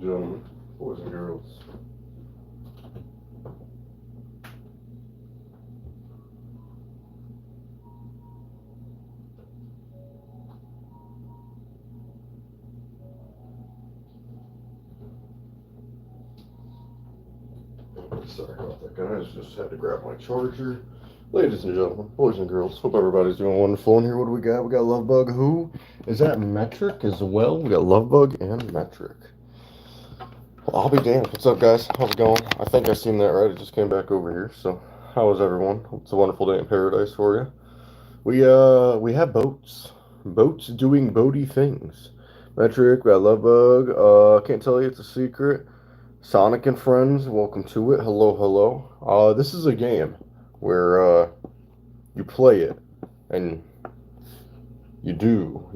gentlemen, boys and girls. Sorry about that, guys. Just had to grab my charger. Ladies and gentlemen, boys and girls, hope everybody's doing wonderful. And here, what do we got? We got Lovebug, who is at Metric as well. We got Lovebug and Metric. Well, I'll be damned. What's up, guys? How's it going? I think I seen that right. I just came back over here. So, how is everyone? Hope it's a wonderful day in paradise for you. We have boats doing boaty things. Metric, we got Lovebug. Can't tell you it's a secret. Sonic and Friends, welcome to it. Hello, hello. This is a game where you play it and you do,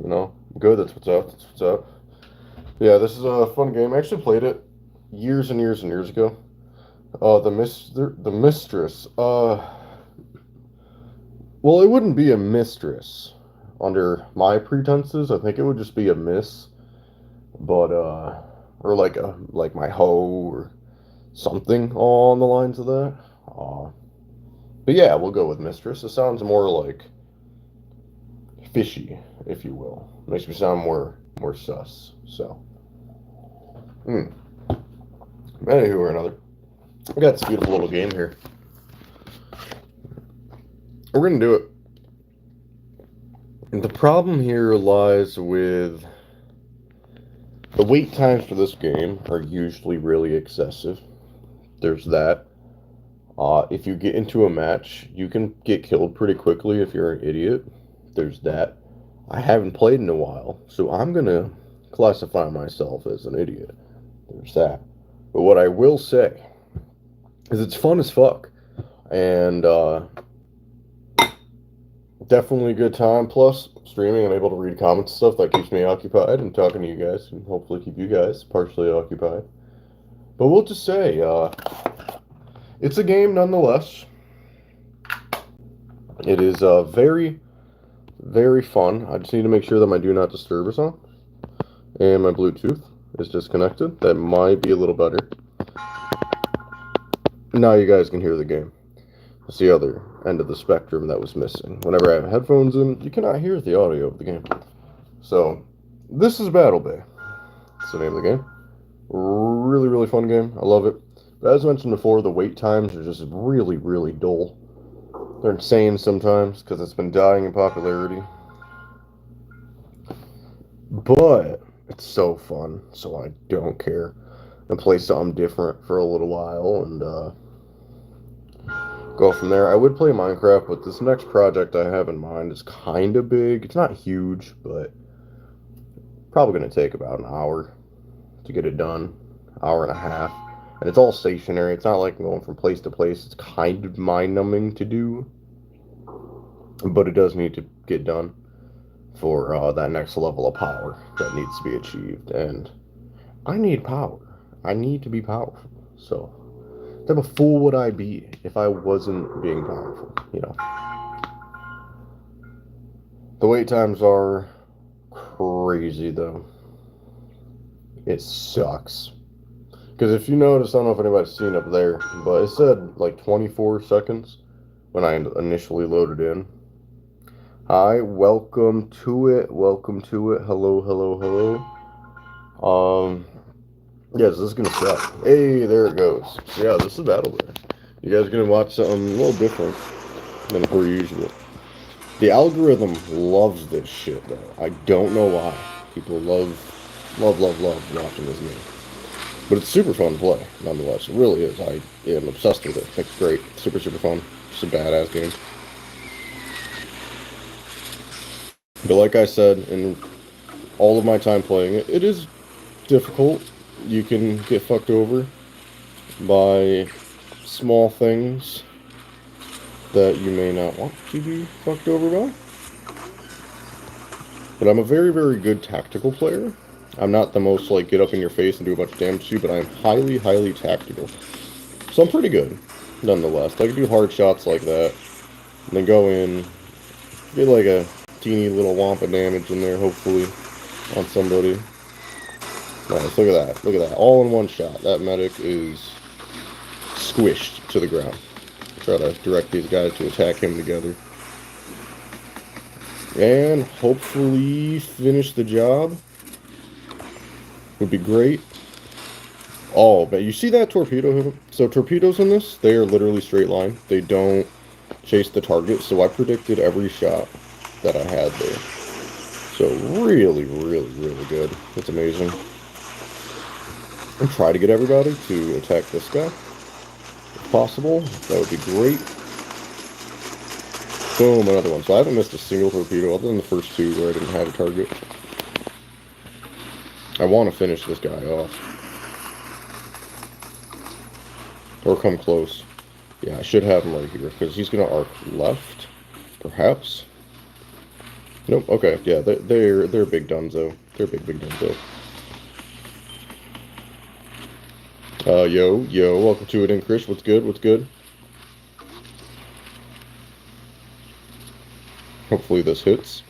good. That's what's up. That's what's up. Yeah, this is a fun game. I actually played it years and years and years ago. The Mistress. Well, it wouldn't be a mistress under my pretenses. I think it would just be a miss, but or like my hoe or something along the lines of that. But yeah, we'll go with mistress. It sounds more like fishy, if you will. Makes me sound more sus. So, anywho or another, we got this beautiful little game here. We're gonna do it. And the problem here lies with the wait times for this game are usually really excessive. There's that. If you get into a match, you can get killed pretty quickly if you're an idiot. There's that. I haven't played in a while, so I'm gonna classify myself as an idiot. There's that. But what I will say is it's fun as fuck. And definitely a good time. Plus, streaming, I'm able to read comments and stuff. That keeps me occupied and talking to you guys, and hopefully keep you guys partially occupied. But we'll just say, it's a game nonetheless. It is very, very fun. I just need to make sure that my Do Not Disturb is on. And my Bluetooth is disconnected. That might be a little better. Now you guys can hear the game. That's the other end of the spectrum that was missing. Whenever I have headphones in, you cannot hear the audio of the game. So, this is Battle Bay. That's the name of the game. Really, really fun game. I love it. But as mentioned before, the wait times are just really, really dull. They're insane sometimes because it's been dying in popularity. But it's so fun, so I don't care. And play something different for a little while and go from there. I would play Minecraft, but this next project I have in mind is kind of big. It's not huge, but probably going to take about an hour to get it done. Hour and a half. And it's all stationary. It's not like going from place to place. It's kind of mind-numbing to do. But it does need to get done for that next level of power that needs to be achieved. And I need power. I need to be powerful. So, what type of fool would I be if I wasn't being powerful? The wait times are crazy, though. It sucks. Because if you notice, I don't know if anybody's seen up there, but it said like 24 seconds when I initially loaded in. Hi, welcome to it. Welcome to it. Hello, hello, hello. Yes, this is gonna suck. Hey, there it goes. So yeah, this is Battle Bay. You guys are gonna watch something a little different than per usual. The algorithm loves this shit, though. I don't know why. People love watching this game. But it's super fun to play, nonetheless. It really is. I am obsessed with it. I think it's great. Super, super fun. It's a badass game. But like I said, in all of my time playing it, it is difficult. You can get fucked over by small things that you may not want to be fucked over by. But I'm a very, very good tactical player. I'm not the most, get up in your face and do a bunch of damage to you, but I am highly, highly tactical. So I'm pretty good, nonetheless. I can do hard shots like that, and then go in, get a teeny little womp of damage in there, hopefully, on somebody. Nice, look at that. Look at that. All in one shot. That medic is squished to the ground. Try to direct these guys to attack him together. And hopefully finish the job. Would be great. Oh, but you see that torpedo? So torpedoes in this, they are literally straight line. They don't chase the target. So I predicted every shot that I had there. So really, really, really good. That's amazing. And try to get everybody to attack this guy. If possible, that would be great. Boom, another one. So I haven't missed a single torpedo other than the first two where I didn't have a target. I want to finish this guy off. Or come close. Yeah, I should have him right here, because he's going to arc left, perhaps. Nope, okay, yeah, they're big dunzo. They're big dunzo. Yo, welcome to it in, Chris. What's good, what's good? Hopefully this hits.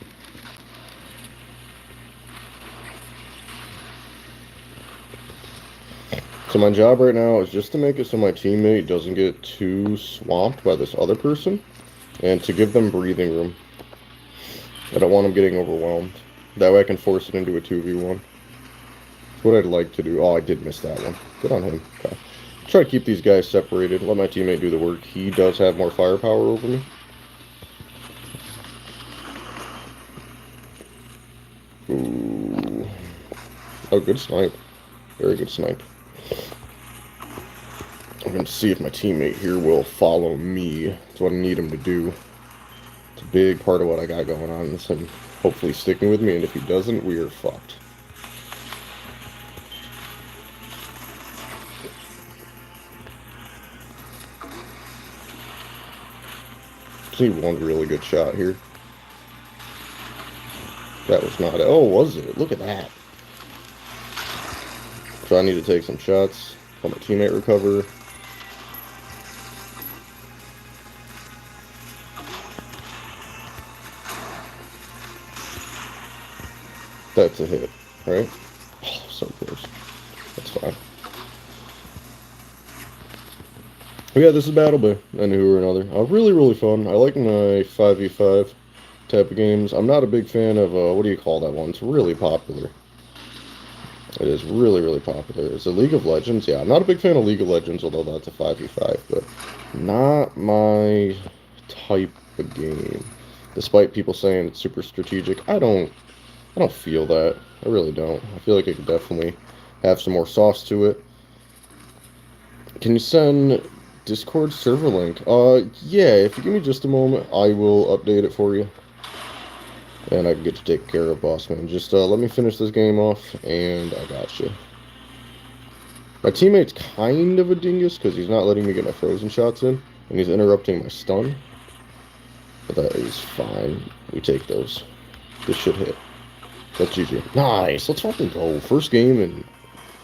So my job right now is just to make it so my teammate doesn't get too swamped by this other person, and to give them breathing room. I don't want them getting overwhelmed. That way I can force it into a 2v1. That's what I'd like to do. Oh, I did miss that one. Good on him. Okay. Try to keep these guys separated. Let my teammate do the work. He does have more firepower over me. Ooh. Oh, good snipe. Very good snipe. I'm going to see if my teammate here will follow me. That's what I need him to do. It's a big part of what I got going on. It's him hopefully sticking with me, and if he doesn't, we are fucked. Just need one really good shot here. That was not it. Oh, was it? Look at that. So I need to take some shots. Let my teammate recover. That's a hit, right? Oh, so close. That's fine. But yeah, this is Battle Bay. I knew or another. Really, really fun. I like my 5v5 type of games. I'm not a big fan of, what do you call that one? It's really popular. It is really, really popular. It's a League of Legends. Yeah, I'm not a big fan of League of Legends, although that's a 5v5, but not my type of game. Despite people saying it's super strategic, I don't feel that. I really don't. I feel like it could definitely have some more sauce to it. Can you send Discord server link? Yeah, if you give me just a moment, I will update it for you. And I can get to take care of Bossman. Just let me finish this game off, and I got you. My teammate's kind of a dingus, because he's not letting me get my frozen shots in, and he's interrupting my stun. But that is fine. We take those. This should hit. That's GG. Nice! Let's fucking go. First game in,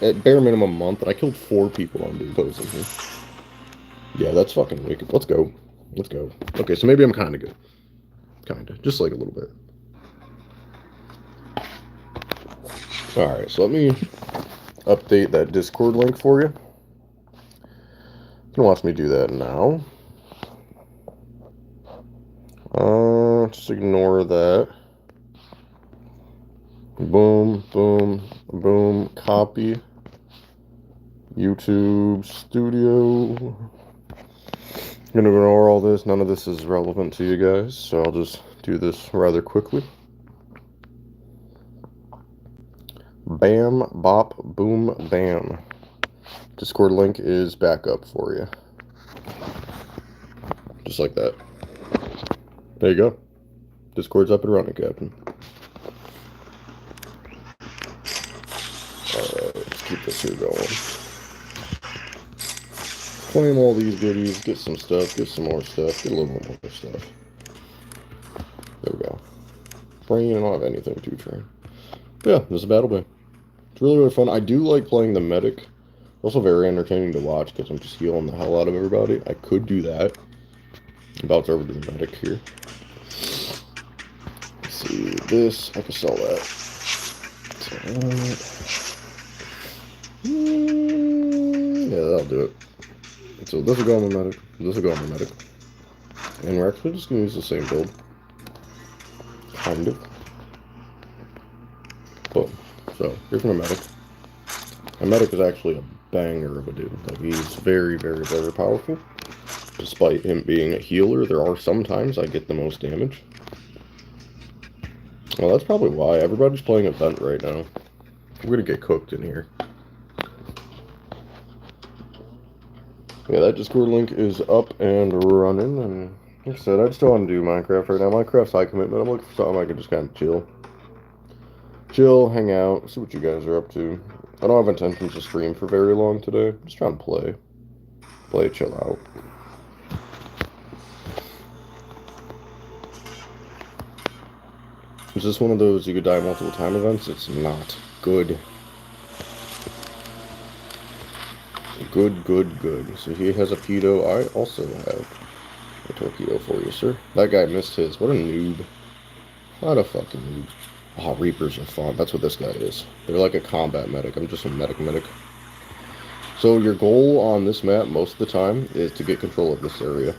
at bare minimum, a month, and I killed 4 people on opposing here. Yeah, that's fucking wicked. Let's go. Let's go. Okay, so maybe I'm kind of good. Kind of. Just like a little bit. Alright, so let me update that Discord link for you. You can watch me do that now. Just ignore that. Boom, boom, boom, copy. YouTube Studio. I'm gonna ignore all this. None of this is relevant to you guys, so I'll just do this rather quickly. Bam, bop, boom, bam. Discord link is back up for you. Just like that. There you go. Discord's up and running, Captain. Alright, let's keep this here going. Claim all these goodies, get some stuff, get some more stuff, get a little bit more stuff. There we go. Train, I don't have anything to train. Yeah, this is Battle Bay. It's really, really fun. I do like playing the medic. Also very entertaining to watch because I'm just healing the hell out of everybody. I could do that. I'm about to overdo the medic here. Let's see, this, I can sell that. Yeah, that'll do it. So this will go on my medic. This will go on my medic. And we're actually just gonna use the same build. Kind of. Boom. So here's my medic. My medic is actually a banger of a dude. Like, he's very, very, very powerful. Despite him being a healer, there are some times I get the most damage. Well, that's probably why. Everybody's playing Event right now. We're gonna get cooked in here. Yeah, that Discord link is up and running, and like I said, I just don't want to do Minecraft right now. Minecraft's high commitment. I'm looking for something I can just kind of chill, hang out, see what you guys are up to. I don't have intentions to stream for very long today. I'm just trying to play, chill out. Is this one of those you could die multiple time events? It's not. Good. Good. So he has a pedo. I also have a torpedo for you, sir. That guy missed his. What a noob. What a fucking noob. Oh, Reapers are fun. That's what this guy is. They're like a combat medic. I'm just a medic. So your goal on this map most of the time is to get control of this area.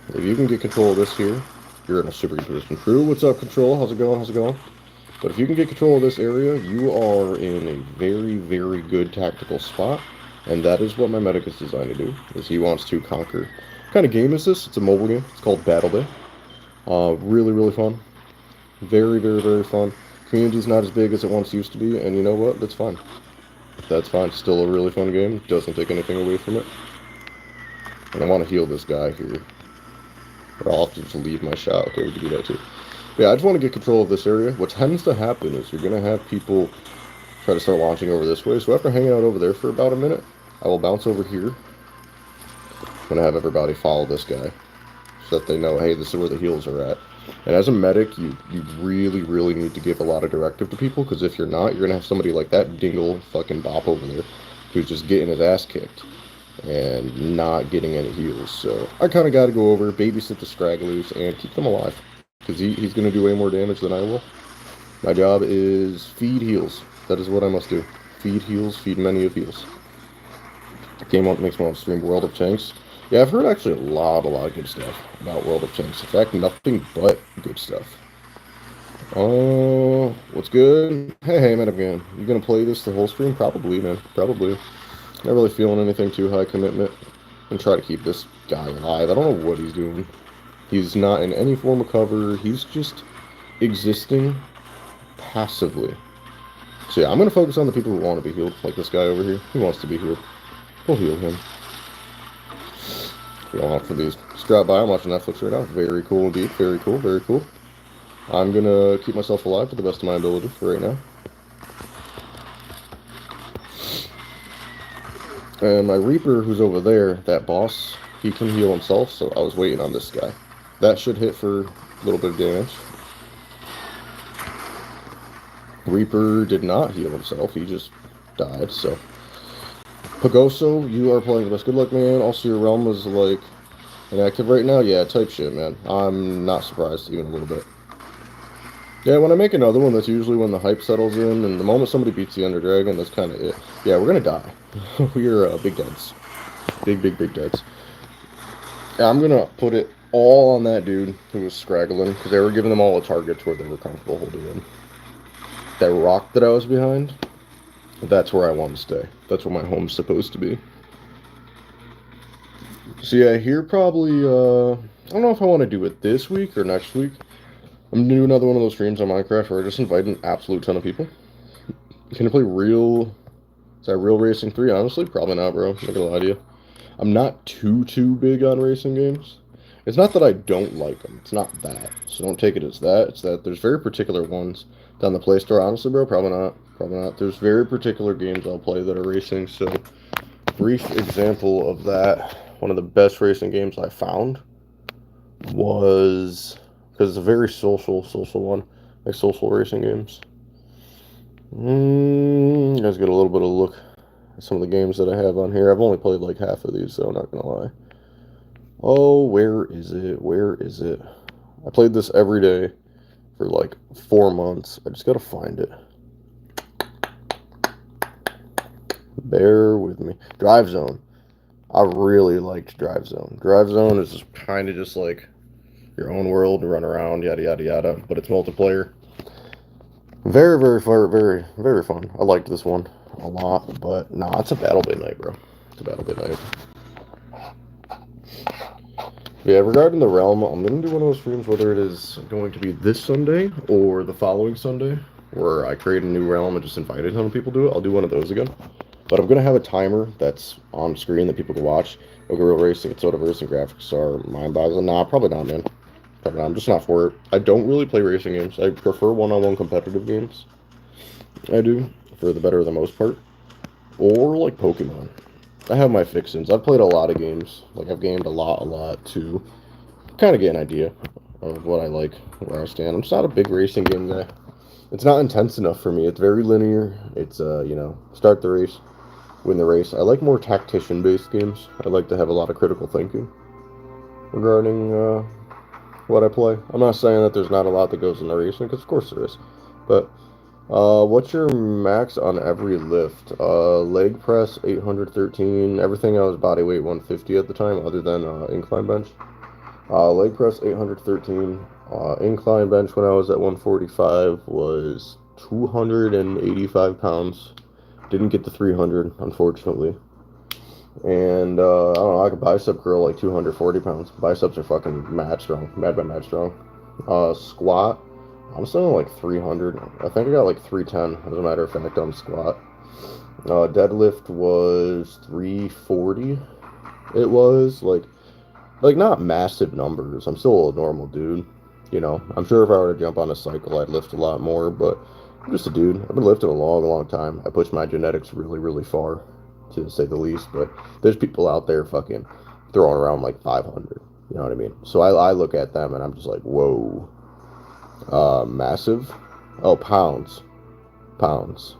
If you can get control of this here, you're in a super good position. Crew, what's up, Control? How's it going? But if you can get control of this area, you are in a very, very good tactical spot. And that is what my medic is designed to do, is he wants to conquer. What kind of game is this? It's a mobile game. It's called Battle Day. Really, really fun. Very, very, very fun. Community's not as big as it once used to be, and you know what? That's fine. That's fine. Still a really fun game. Doesn't take anything away from it. And I want to heal this guy here. Or I'll have to just leave my shot. Okay, we can do that too. But yeah, I just want to get control of this area. What tends to happen is you're going to have people try to start launching over this way. So after hanging out over there for about a minute, I will bounce over here. I'm going to have everybody follow this guy so that they know, hey, this is where the heals are at. And as a medic, you really, really need to give a lot of directive to people, because if you're not, you're going to have somebody like that dingle fucking bop over there who's just getting his ass kicked and not getting any heals. So I kind of got to go over, babysit the stragglers, and keep them alive, because he's going to do way more damage than I will. My job is feed heals. That is what I must do. Feed heals, feed many of heals. Game makes me want to stream World of Tanks. Yeah, I've heard actually a lot of good stuff about World of Tanks. In fact, nothing but good stuff. Oh, what's good? Hey, man, again. You gonna play this the whole stream? Probably, man. Probably. Not really feeling anything too high commitment. And try to keep this guy alive. I don't know what he's doing. He's not in any form of cover. He's just existing passively. So yeah, I'm gonna focus on the people who want to be healed, like this guy over here. He wants to be healed. We'll heal him. We don't have for these. Just drop by. I'm watching Netflix right now. Very cool indeed. Very cool. I'm gonna keep myself alive to the best of my ability for right now. And my Reaper, who's over there, that boss, he can heal himself, so I was waiting on this guy. That should hit for a little bit of damage. Reaper did not heal himself, he just died, so. Pagoso, you are playing the best. Good luck, man. Also, your realm is, like, inactive right now? Yeah, type shit, man. I'm not surprised even a little bit. Yeah, when I make another one, that's usually when the hype settles in, and the moment somebody beats the Ender Dragon, that's kind of it. Yeah, we're gonna die. We're big deads. Big deads. Yeah, I'm gonna put it all on that dude who was scraggling, because they were giving them all a target to where they were comfortable holding in. That rock that I was behind, that's where I want to stay. That's where my home's supposed to be. So yeah, here probably, I don't know if I want to do it this week or next week. I'm gonna do another one of those streams on Minecraft where I just invite an absolute ton of people. Can I play real... Is that Real Racing 3? Honestly, probably not, bro. I'm not gonna lie to you. I'm not too big on racing games. It's not that I don't like them. It's not that. So don't take it as that. It's that there's very particular ones down the Play Store. Honestly, bro, probably not. There's very particular games I'll play that are racing. So, brief example of that. One of the best racing games I found was... Because it's a very social one. Like social racing games. You guys get a little bit of a look at some of the games that I have on here. I've only played like half of these, so I'm not gonna lie. Oh, where is it? I played this every day for like 4 months. I just gotta find it. Bear with me. Drive Zone. I really liked Drive Zone. Drive Zone is just kind of just like your own world and run around, yada yada yada, but it's multiplayer. Very, very fun, very, very fun. I liked this one a lot, but nah, it's a BattleBit night, bro. It's a BattleBit night. Yeah, regarding the realm, I'm gonna do one of those streams, whether it is going to be this Sunday or the following Sunday, where I create a new realm and just invite a ton of people to it. I'll do one of those again. But I'm gonna have a timer that's on screen that people can watch. Okay, Real Racing, it's Sodaverse, and graphics are mind-boggling. Nah, probably not, man. Probably not. I'm just not for it. I don't really play racing games. I prefer one-on-one competitive games. I do, for the better of the most part. Or like Pokemon. I have my fixins. I've played a lot of games. Like, I've gamed a lot to kind of get an idea of what I like, where I stand. I'm just not a big racing game guy. It's not intense enough for me. It's very linear. It's, start the race, win the race. I like more tactician-based games. I like to have a lot of critical thinking regarding what I play. I'm not saying that there's not a lot that goes in the racing, because of course there is. But what's your max on every lift? Leg press 813. Everything else body weight 150 at the time, other than incline bench. Leg press 813. Incline bench when I was at 145 was 285 pounds. Didn't get the 300, unfortunately. And I don't know, I could bicep curl like 240 pounds. Biceps are fucking mad strong. Mad by mad strong. Squat, I'm still like 300. I think I got like 310, as a matter of fact, on squat. Deadlift was 340. It was like not massive numbers. I'm still a normal dude. You know, I'm sure if I were to jump on a cycle, I'd lift a lot more, but I'm just a dude. I've been lifting a long time. I pushed my genetics really far, to say the least, but there's people out there fucking throwing around like 500. You know what I mean? So I look at them and I'm just like, whoa. Massive. Oh, pounds. Pounds.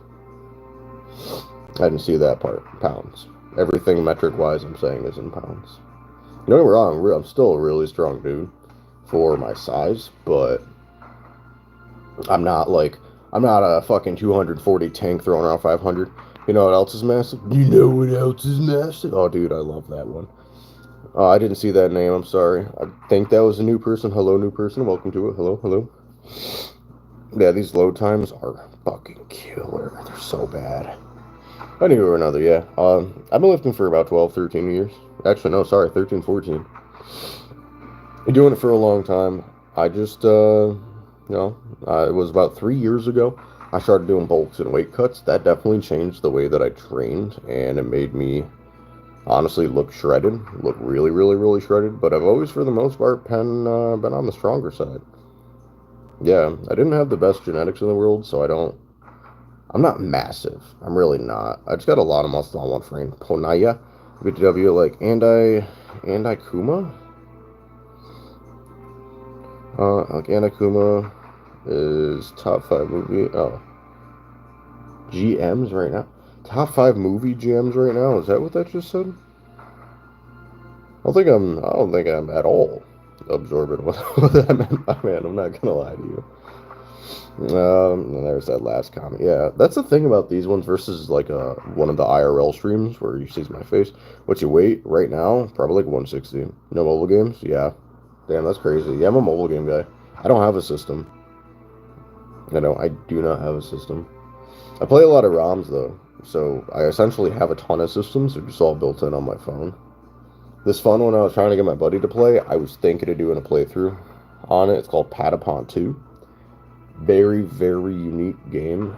I didn't see that part. Pounds. Everything metric-wise I'm saying is in pounds. Don't get me wrong, I'm still a really strong dude for my size, but I'm not a fucking 240 tank throwing around 500. You know what else is massive? You know what else is massive? Oh, dude, I love that one. I didn't see that name, I'm sorry. I think that was a new person. Hello, new person. Welcome to it. Hello. Yeah, these load times are fucking killer. They're so bad. Anyway or another, yeah. I've been lifting for about 12, 13 years. Actually, no, sorry, 13, 14. Been doing it for a long time. I just, it was about 3 years ago. I started doing bulks and weight cuts. That definitely changed the way that I trained, and it made me honestly look shredded, look really shredded. But I've always, for the most part, been on the stronger side. Yeah, I didn't have the best genetics in the world, so I'm not massive. I'm really not. I just got a lot of muscle on one frame. Ponaya, BTW, like Andy Kuma. Like Anakuma is top 5 movie. Oh, GMs right now. Top 5 movie GMs right now. Is that what that just said? I don't think I'm at all absorbent what that meant, my man. I'm not gonna lie to you. And there's that last comment. Yeah, that's the thing about these ones versus like one of the IRL streams where you see my face. What's your weight right now? Probably like 160. No mobile games? Yeah. Damn, that's crazy. Yeah, I'm a mobile game guy. I don't have a system. I do not have a system. I play a lot of ROMs though, so I essentially have a ton of systems. They're just all built in on my phone. This fun one I was trying to get my buddy to play, I was thinking of doing a playthrough on it. It's called Patapon 2. Very unique game.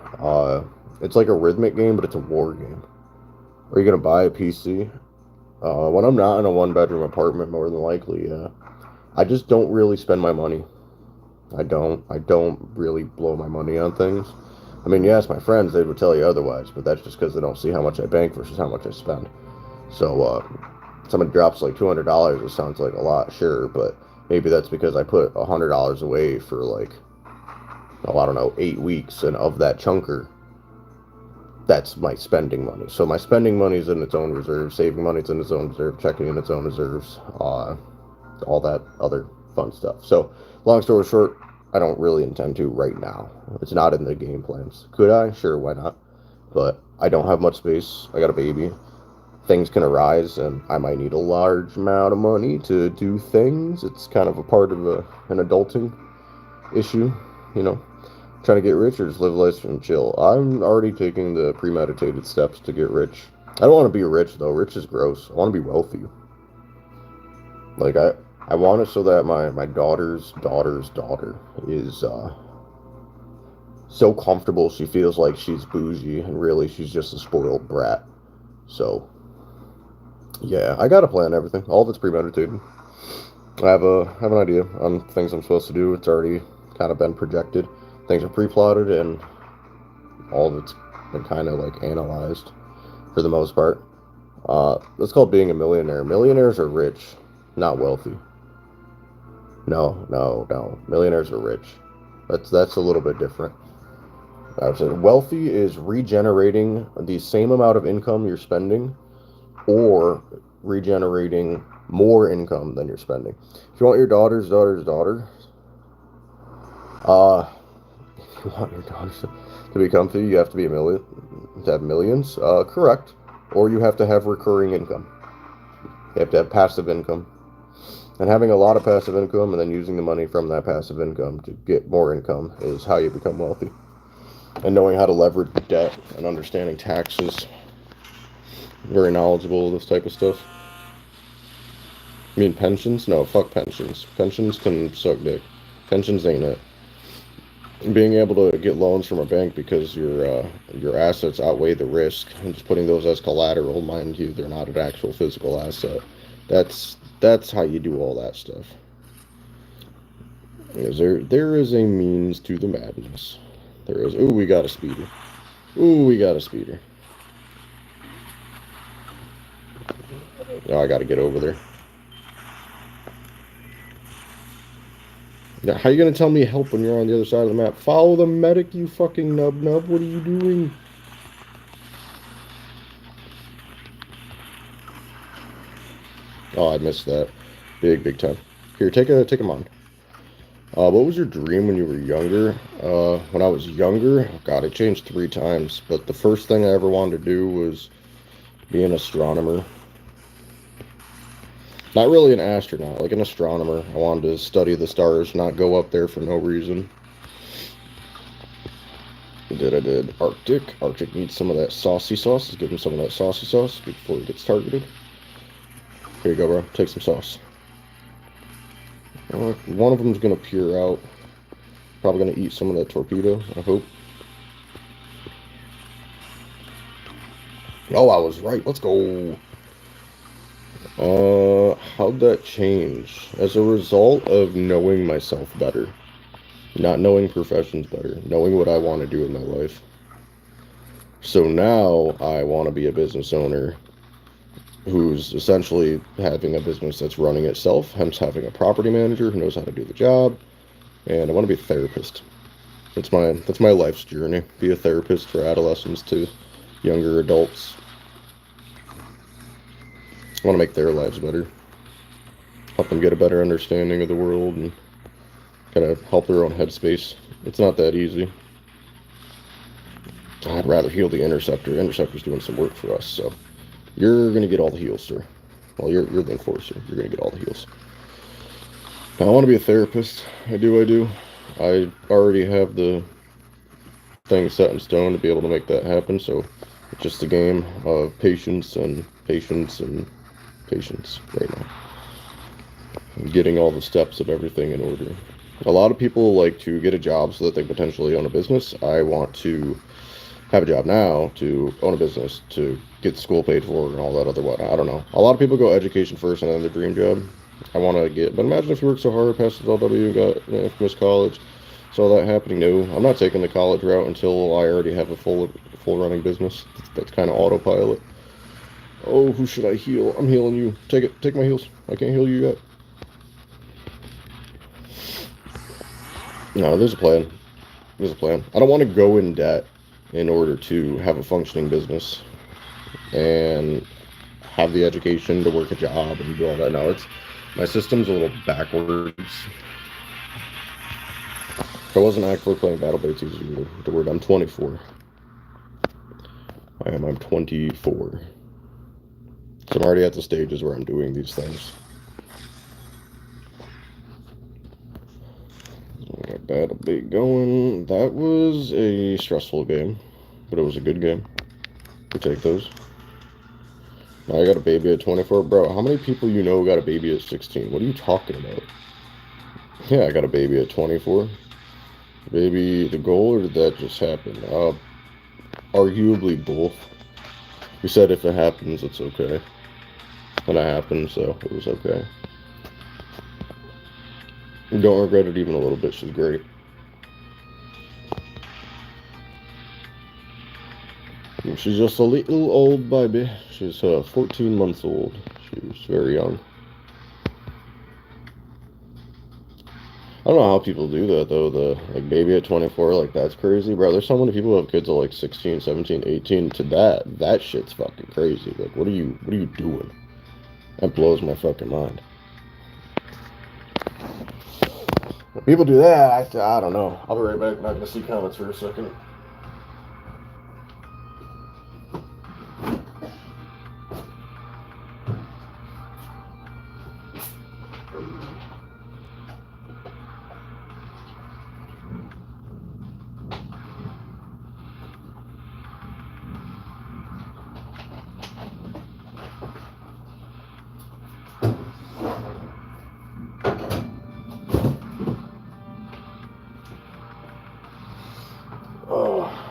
It's like a rhythmic game, but it's a war game. Are you gonna buy a PC? When I'm not in a 1-bedroom apartment, more than likely, yeah. I just don't really spend my money. I don't really blow my money on things. I mean, you ask my friends, they would tell you otherwise, but that's just because they don't see how much I bank versus how much I spend. So, somebody drops like $200, it sounds like a lot, sure, but maybe that's because I put $100 away for like, oh, I don't know, 8 weeks, and of that chunker, that's my spending money. So my spending money is in its own reserve, saving money is in its own reserve, checking in its own reserves, all that other fun stuff. So, long story short, I don't really intend to right now. It's not in the game plans. Could I? Sure, why not? But I don't have much space. I got a baby. Things can arise, and I might need a large amount of money to do things. It's kind of a part of an adulting issue, you know. Trying to get rich or just live life and chill. I'm already taking the premeditated steps to get rich. I don't want to be rich though. Rich is gross. I want to be wealthy. Like I want it so that my daughter's daughter is so comfortable she feels like she's bougie and really she's just a spoiled brat. So yeah, I got to plan everything. All of it's premeditated. I have an idea on things I'm supposed to do. It's already kind of been projected. Things are pre-plotted and all of it's been kind of like analyzed for the most part. That's called being a millionaire. Millionaires are rich, not wealthy. No, no, no. Millionaires are rich. That's a little bit different. I would say wealthy is regenerating the same amount of income you're spending, or regenerating more income than you're spending. If you want your daughter's daughter, if you want your daughters to be comfy, you have to be to have millions. Correct. Or you have to have recurring income. You have to have passive income. And having a lot of passive income and then using the money from that passive income to get more income is how you become wealthy. And knowing how to leverage debt and understanding taxes. Very knowledgeable of this type of stuff. I mean pensions? No, fuck pensions. Pensions can suck dick. Pensions ain't it. Being able to get loans from a bank because your assets outweigh the risk, and just putting those as collateral, mind you, they're not an actual physical asset. That's how you do all that stuff. There is a means to the madness. There is. Ooh, we got a speeder. Ooh, we got a speeder. Oh, I got to get over there. Now, how are you going to tell me help when you're on the other side of the map? Follow the medic, you fucking nub. What are you doing? Oh, I missed that. Big time. Here, take him on. What was your dream when you were younger? When I was younger, oh God, it changed 3 times. But the first thing I ever wanted to do was be an astronomer. Not really an astronaut, like an astronomer. I wanted to study the stars, not go up there for no reason. I did. Arctic. Arctic needs some of that saucy sauce. Let's give him some of that saucy sauce before he gets targeted. Here you go, bro. Take some sauce. One of them's gonna peer out. Probably gonna eat some of that torpedo, I hope. Oh, I was right. Let's go. How'd that change? As a result of knowing myself better. Not knowing professions better. Knowing what I want to do in my life. So now I want to be a business owner who's essentially having a business that's running itself, hence having a property manager who knows how to do the job, and I want to be a therapist. That's my life's journey. Be a therapist for adolescents to younger adults. I want to make their lives better. Help them get a better understanding of the world and kind of help their own headspace. It's not that easy. I'd rather heal the Interceptor. Interceptor's doing some work for us, so you're going to get all the heals, sir. Well, you're the Enforcer. You're going to get all the heals. Now, I want to be a therapist. I do. I already have the thing set in stone to be able to make that happen, so it's just a game of patience right now. And getting all the steps of everything in order. A lot of people like to get a job so that they potentially own a business. I want to have a job now to own a business, to get school paid for and all that other what. I don't know. A lot of people go education first and then their dream job. I want to get, but imagine if you work so hard, passed his LW, got infamous college, saw that happening. No, I'm not taking the college route until I already have a full running business. That's kind of autopilot. Oh, who should I heal? I'm healing you. Take my heals. I can't heal you yet. No, there's a plan. I don't want to go in debt in order to have a functioning business and have the education to work a job and do all that. No, my system's a little backwards. If I wasn't actively playing BattleBlades, it's easy to word. I'm 24. I'm 24. So I'm already at the stages where I'm doing these things. Got Battle Bait going. That was a stressful game, but it was a good game. We take those. Now I got a baby at 24. Bro, how many people you know got a baby at 16? What are you talking about? Yeah, I got a baby at 24. Baby, the goal, or did that just happen? Arguably both. We said if it happens, it's okay. And it happened, so it was okay. Don't regret it even a little bit. She's great. She's just a little old baby. She's 14 months old. She's very young. I don't know how people do that, though. The like baby at 24, like, that's crazy. Bro, there's so many people who have kids at, like, 16, 17, 18. To that shit's fucking crazy. Like, what are you doing? That blows my fucking mind. When people do that, I don't know. I'll be right back. I'm not going to see comments for a second.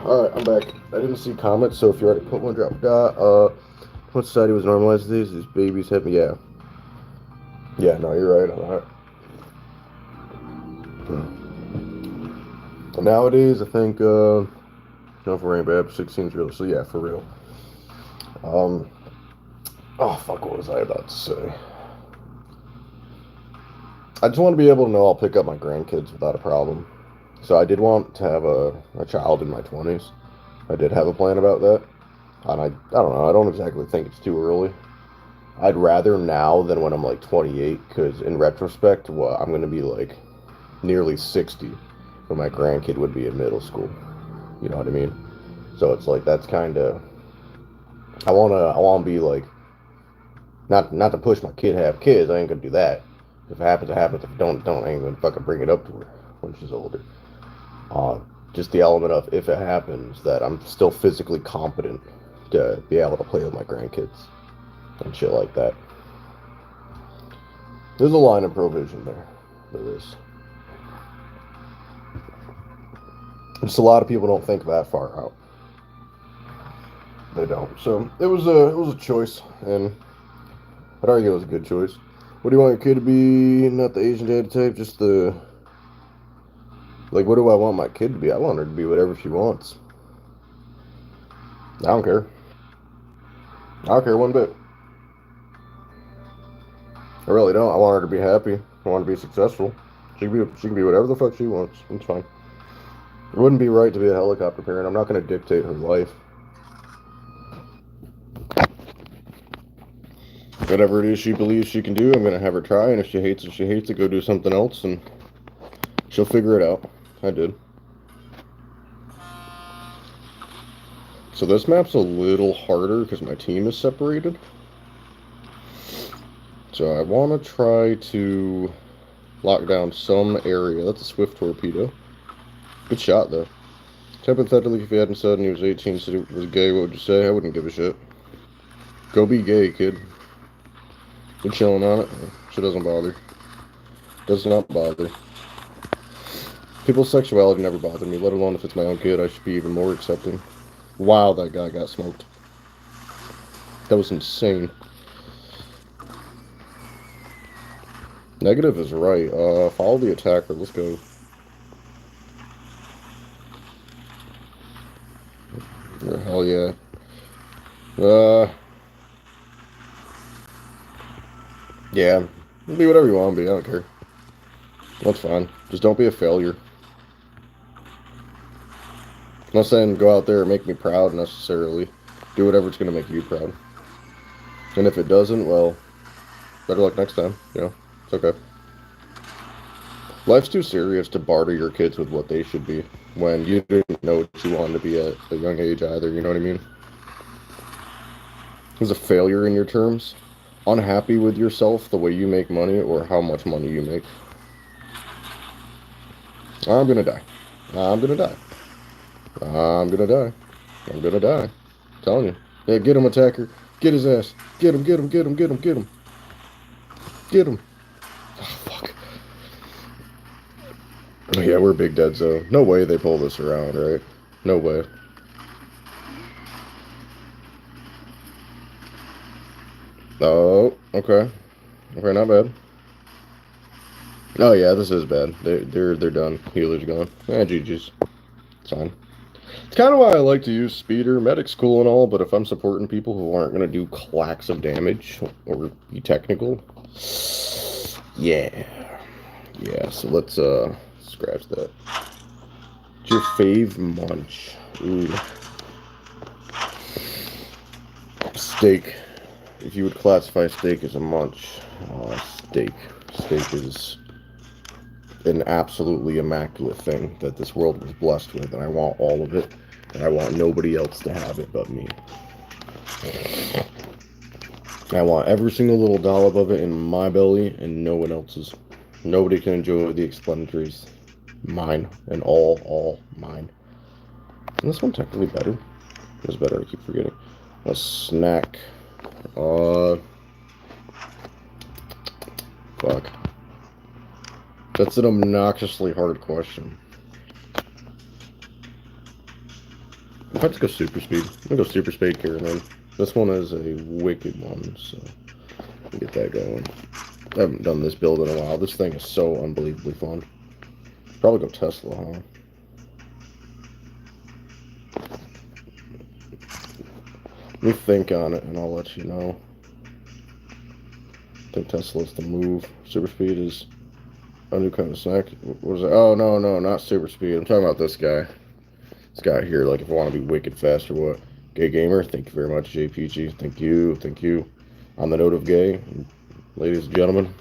Alright, I'm back. I didn't see comments, so if you already put one, drop what society was normalized these babies have me, yeah. Yeah, no, you're right on that. Nowadays, I think, for Rainbow Bab, 16 is real, so yeah, for real. Oh, fuck, what was I about to say? I just want to be able to know I'll pick up my grandkids without a problem. So I did want to have a child in my 20s. I did have a plan about that. And I don't know, I don't exactly think it's too early. I'd rather now than when I'm like 28, because in retrospect, I'm going to be like nearly 60 when my grandkid would be in middle school. You know what I mean? So it's like, that's kind of, I want to be like, not to push my kid to have kids. I ain't going to do that. If it happens, it happens. If it don't, I ain't going to fucking bring it up to her when she's older. Just the element of, if it happens, that I'm still physically competent to be able to play with my grandkids and shit like that. There's a line of provision there. There is. Just a lot of people don't think that far out. They don't. So it was a choice, and I'd argue it was a good choice. What do you want your kid to be? Not the Asian dad type, just the... Like, what do I want my kid to be? I want her to be whatever she wants. I don't care. I don't care one bit. I really don't. I want her to be happy. I want her to be successful. She can be whatever the fuck she wants. It's fine. It wouldn't be right to be a helicopter parent. I'm not going to dictate her life. Whatever it is she believes she can do, I'm going to have her try. And if she hates it, go do something else, and she'll figure it out. I did. So this map's a little harder because my team is separated. So I want to try to lock down some area. That's a Swift torpedo. Good shot, though. Hypothetically, if he hadn't said and he was 18, said he was gay, what would you say? I wouldn't give a shit. Go be gay, kid. You're chilling on it. Shit doesn't bother. Does not bother. People's sexuality never bothered me, let alone if it's my own kid. I should be even more accepting. Wow, that guy got smoked. That was insane. Negative is right. Follow the attacker. Let's go. Oh, hell yeah. Yeah. Be whatever you want to be. I don't care. That's fine. Just don't be a failure. I'm not saying go out there and make me proud necessarily. Do whatever's going to make you proud. And if it doesn't, well, better luck next time. You know, it's okay. Life's too serious to barter your kids with what they should be when you didn't know what you wanted to be at a young age either. You know what I mean? Is a failure in your terms? Unhappy with yourself, the way you make money, or how much money you make? I'm gonna die. I'm gonna die. I'm gonna die. I'm gonna die. I'm telling you. Yeah, get him, attacker. Get his ass. Get him, get him, get him, get him, get him. Get him. Oh, fuck. Yeah, we're big dead zone. No way they pull this around, right? No way. Oh, okay. Okay, not bad. Oh yeah, this is bad. They're done. Healer's gone. GG's. It's fine. It's kind of why I like to use speeder. Medic's cool and all, but if I'm supporting people who aren't gonna do clacks of damage or be technical, yeah, yeah. So let's scratch that. What's your fave munch? Ooh, steak. If you would classify steak as a munch, steak. Steak is an absolutely immaculate thing that this world was blessed with, and I want all of it, and I want nobody else to have it but me. I want every single little dollop of it in my belly and no one else's. Nobody can enjoy the expenditures. Mine, and all mine. And this one technically better. It's better, I keep forgetting. A snack. Fuck. That's an obnoxiously hard question. If I just go super speed, I'm gonna go super speed here, man. This one is a wicked one, so get that going. I haven't done this build in a while. This thing is so unbelievably fun. Probably go Tesla, huh? Let me think on it, and I'll let you know. I think Tesla's the move. Super speed is a new kind of snack. What is it? Oh, no, not super speed. I'm talking about this guy. This guy here, like if I want to be wicked fast or what. Gay Gamer, thank you very much. JPG, thank you. On the note of gay, ladies and gentlemen,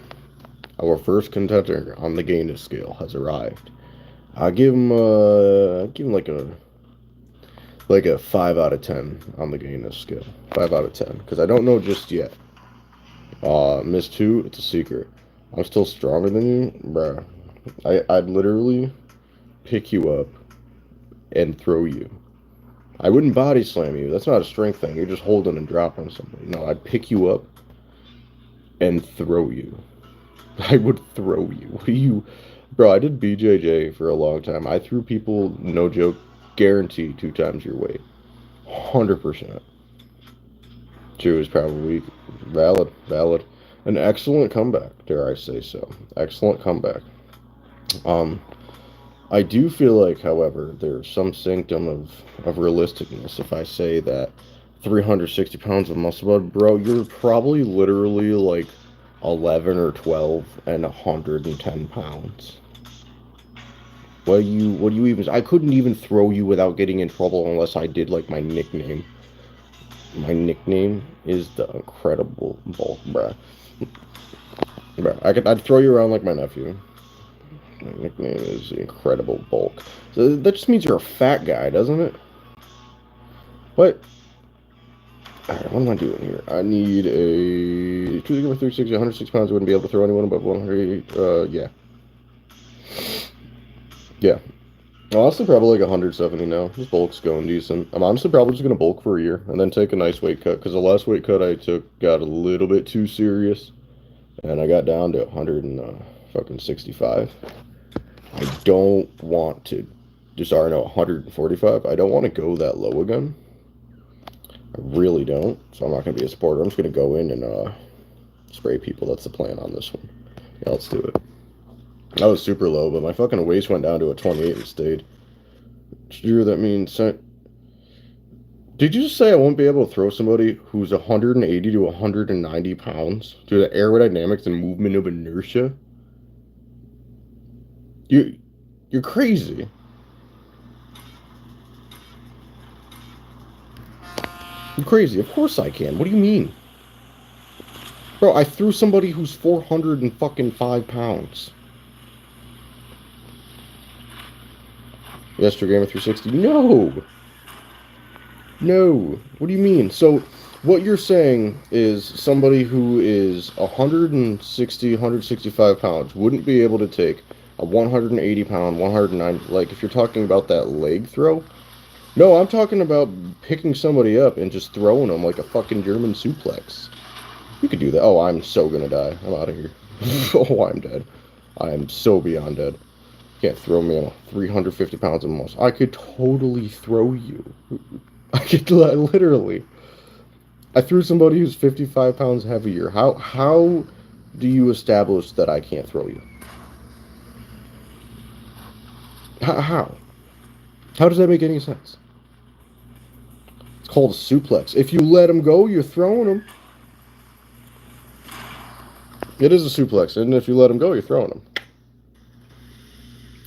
our first contender on the gayness scale has arrived. I give him like a 5 out of 10 on the gayness scale. 5 out of 10, because I don't know just yet. Miss 2, it's a secret. I'm still stronger than you, bruh. I'd literally pick you up and throw you. I wouldn't body slam you. That's not a strength thing. You're just holding and dropping somebody. No, I'd pick you up and throw you. I would throw you. What do you... Bro, I did BJJ for a long time. I threw people, no joke, guaranteed 2 times your weight. 100%. She was probably valid. An excellent comeback, dare I say so. Excellent comeback. I do feel like, however, there's some symptom of realisticness if I say that 360 pounds of muscle blood, bro, you're probably literally like 11 or 12 and 110 pounds. What do you even... I couldn't even throw you without getting in trouble unless I did like my nickname. My nickname is the Incredible Bulk, bruh. I'd throw you around like my nephew. My nickname is Incredible Bulk. So that just means you're a fat guy, doesn't it? What? Alright, what am I doing here? I need a... 360, 106 pounds. I wouldn't be able to throw anyone above 100. Yeah. Yeah. Honestly, probably like 170 now. This bulk's going decent. I'm honestly probably just going to bulk for a year and then take a nice weight cut, because the last weight cut I took got a little bit too serious, and I got down to 165. I don't want to, 145. I don't want to go that low again. I really don't. So I'm not going to be a supporter. I'm just going to go in and spray people. That's the plan on this one. Yeah, let's do it. I was super low, but my fucking waist went down to a 28 and stayed. Drew, that means... Did you just say I won't be able to throw somebody who's 180 to 190 pounds due to the aerodynamics and movement of inertia? You're crazy. You're crazy. Of course I can. What do you mean? Bro, I threw somebody who's 405 pounds. Yes, Gamer 360. No. What do you mean? So, what you're saying is somebody who is 160, 165 pounds wouldn't be able to take a 180 pound, 190. Like, if you're talking about that leg throw, no, I'm talking about picking somebody up and just throwing them like a fucking German suplex. You could do that. Oh, I'm so gonna die. I'm out of here. Oh, I'm dead. I am so beyond dead. You can't throw me on 350 pounds of muscle. I could totally throw you. I could literally. I threw somebody who's 55 pounds heavier. How do you establish that I can't throw you? How? How does that make any sense? It's called a suplex. If you let him go, you're throwing him. It is a suplex, and if you let him go, you're throwing him.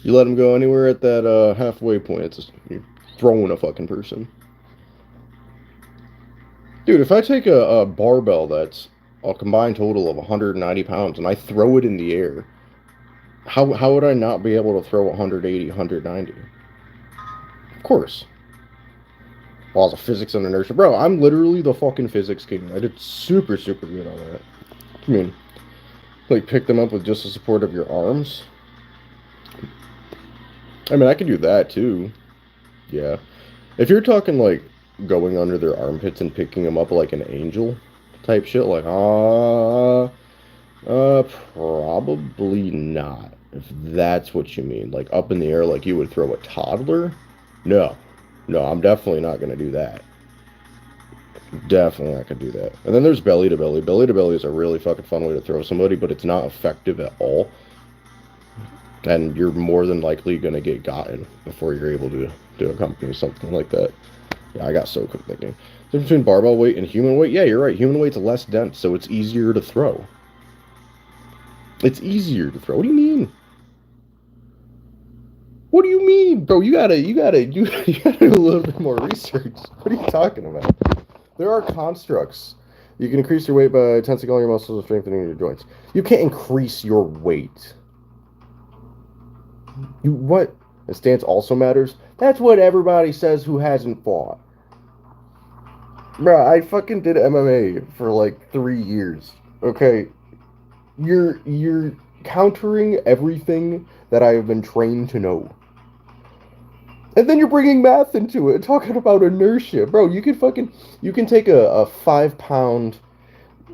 You let him go anywhere at that halfway point, you're throwing a fucking person. Dude, if I take a barbell that's a combined total of 190 pounds and I throw it in the air, how would I not be able to throw 180, 190? Of course. Laws of physics and inertia. Bro, I'm literally the fucking physics king. I did super, super good on that. I mean, like, pick them up with just the support of your arms. I mean, I could do that, too. Yeah. If you're talking, like, going under their armpits and picking them up like an angel type shit, like, probably not. If that's what you mean. Like, up in the air like you would throw a toddler? No. No, I'm definitely not going to do that. Definitely not going to do that. And then there's belly to belly. Belly to belly is a really fucking fun way to throw somebody, but it's not effective at all. And you're more than likely going to get gotten before you're able to accompany something like that. Yeah, I got so quick thinking. The difference between barbell weight and human weight? Yeah, you're right. Human weight's less dense, so it's easier to throw. It's easier to throw. What do you mean? What do you mean, bro? You gotta do a little bit more research. What are you talking about? There are constructs. You can increase your weight by tensing all your muscles and strengthening your joints. You can't increase your weight. What? The stance also matters? That's what everybody says who hasn't fought. Bro, I fucking did MMA for like 3 years. Okay? You're countering everything that I have been trained to know. And then you're bringing math into it, talking about inertia. Bro, you can take a 5-pound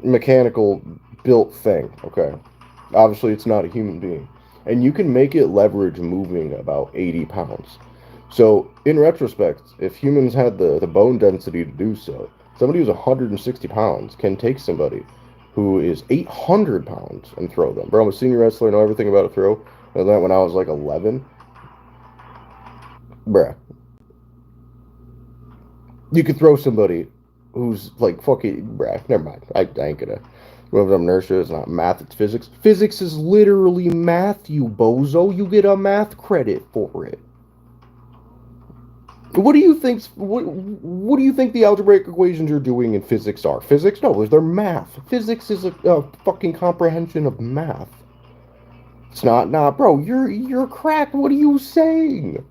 mechanical built thing, okay? Obviously, it's not a human being. And you can make it leverage moving about 80 pounds. So, in retrospect, if humans had the bone density to do so, somebody who's 160 pounds can take somebody who is 800 pounds and throw them. Bro, I'm a senior wrestler, know everything about a throw. I learned when I was like 11. Bruh. You could throw somebody who's like fucking. Bruh, never mind. I ain't gonna. Remember, inertia is not math, it's physics. Physics is literally math, you bozo. You get a math credit for it. What do you think? What do you think the algebraic equations you're doing in physics are? Physics? No, they're math. Physics is a fucking comprehension of math. It's not. Nah, bro. You're cracked. What are you saying?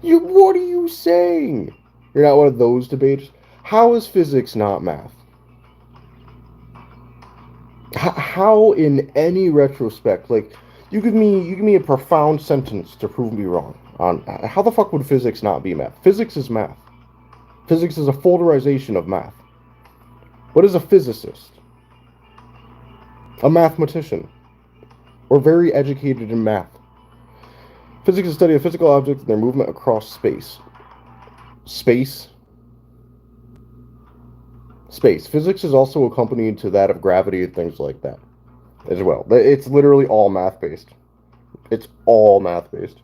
What are you saying? You're not one of those debaters. How is physics not math? How, in any retrospect, like you give me a profound sentence to prove me wrong on how the fuck would physics not be math? Physics is math. Physics is a folderization of math. What is a physicist? A mathematician, or very educated in math. Physics is the study of physical objects and their movement across space. Space. Physics is also accompanied to that of gravity and things like that as well. It's literally all math-based. It's all math-based.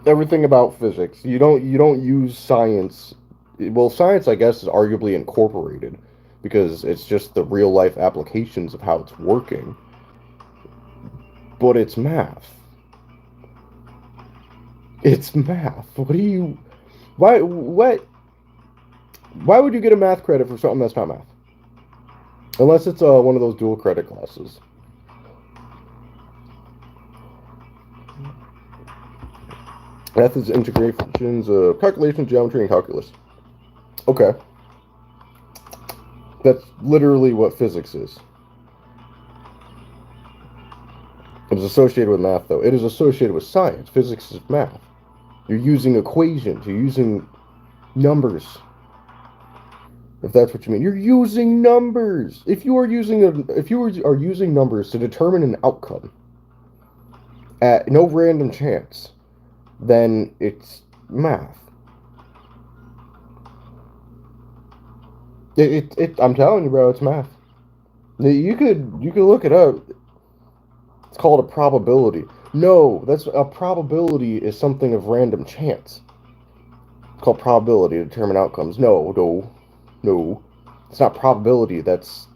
Everything about physics. You don't use science. Well, science, I guess, is arguably incorporated because it's just the real-life applications of how it's working. But it's math. It's math. Why would you get a math credit for something that's not math? Unless it's one of those dual credit classes. Math is integrations of calculation, geometry, and calculus. Okay. That's literally what physics is. It is associated with math, though. It is associated with science. Physics is math. You're using equations. You're using numbers. If that's what you mean, you're using numbers. If you are using numbers to determine an outcome at no random chance, then it's math. I'm telling you, bro, it's math. You could look it up. It's called a probability. No, that's a probability is something of random chance. It's called probability to determine outcomes. No. It's not probability. That's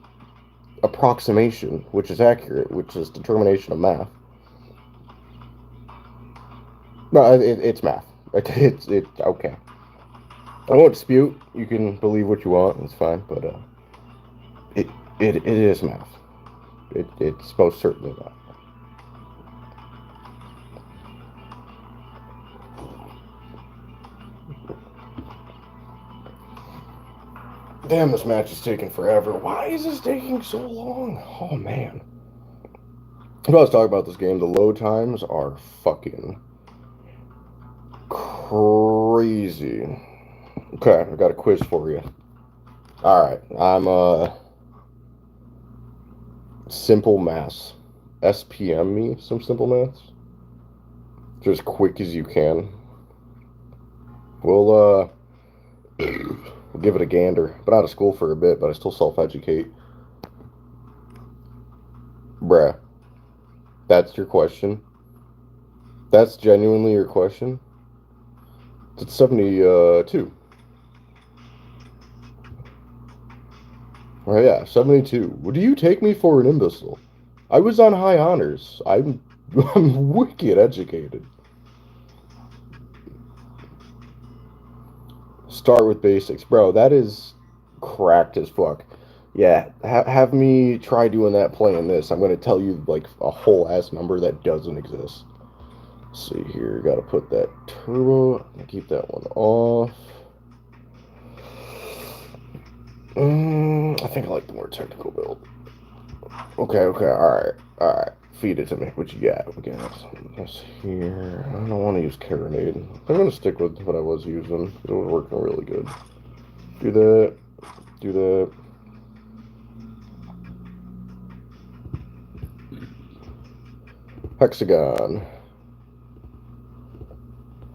approximation, which is accurate, which is determination of math. No, it's math. It's okay. I won't dispute. You can believe what you want. It's fine, but it it is math. It's most certainly not. Damn, this match is taking forever. Why is this taking so long? Oh man. If I was talking about this game, the load times are fucking crazy. Okay, I got a quiz for you. All right, I'm simple maths. SPM me some simple maths. Just as quick as you can. We'll we'll give it a gander. Been out of school for a bit, but I still self-educate. Bruh, that's your question. That's genuinely your question. It's 72. Oh yeah, 72. Do you take me for an imbecile? I was on high honors. I'm wicked educated. Start with basics, bro. That is cracked as fuck. Yeah, have me try doing that playing this. I'm gonna tell you like a whole ass number that doesn't exist. Let's see here, gotta put that turbo. Keep that one off. I think I like the more technical build. Okay, all right. Feed it to me. What you got? We got this here. I don't want to use Carronade. I'm gonna stick with what I was using. It was working really good. Do that. Do that. Hexagon.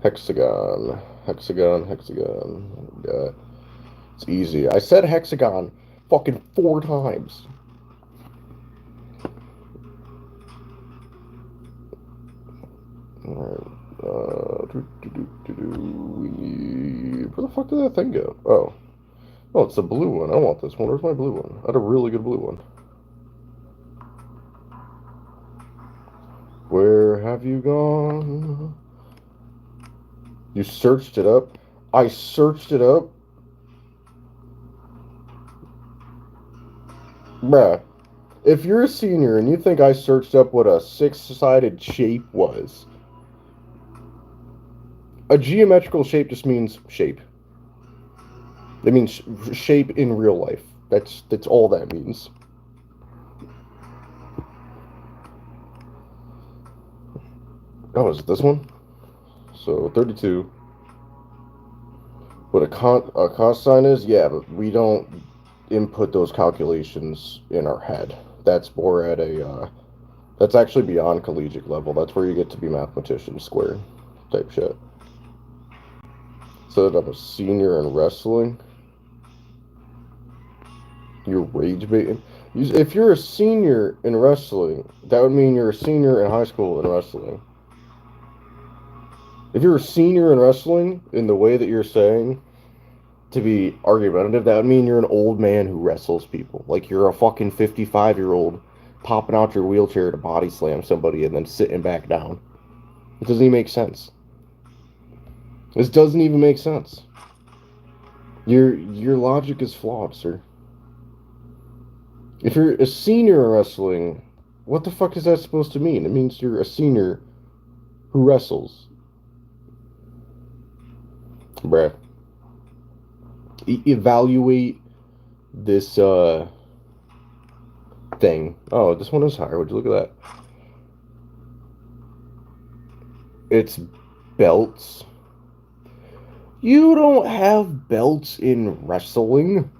Hexagon. Hexagon. Hexagon. Yeah, it's easy. I said hexagon fucking 4 times. Alright. We need... Where the fuck did that thing go? Oh. Oh, it's the blue one. I want this one. Where's my blue one? I had a really good blue one. Where have you gone? You searched it up? I searched it up? Bruh. If you're a senior and you think I searched up what a six-sided shape was, a geometrical shape just means shape. It means shape in real life. That's all that means. Oh, is it this one? So 32. What a cosine is? Yeah, but we don't input those calculations in our head. That's more at a that's actually beyond collegiate level. That's where you get to be mathematician squared type shit. So that I'm a senior in wrestling. You're rage baiting. If you're a senior in wrestling, that would mean you're a senior in high school in wrestling. If you're a senior in wrestling, in the way that you're saying, to be argumentative, that would mean you're an old man who wrestles people. Like you're a fucking 55-year-old popping out your wheelchair to body slam somebody and then sitting back down. It doesn't even make sense. This doesn't even make sense. Your logic is flawed, sir. If you're a senior in wrestling, what the fuck is that supposed to mean? It means you're a senior who wrestles. Bruh. Evaluate this thing. Oh, this one is higher. Would you look at that? It's belts. You don't have belts in wrestling.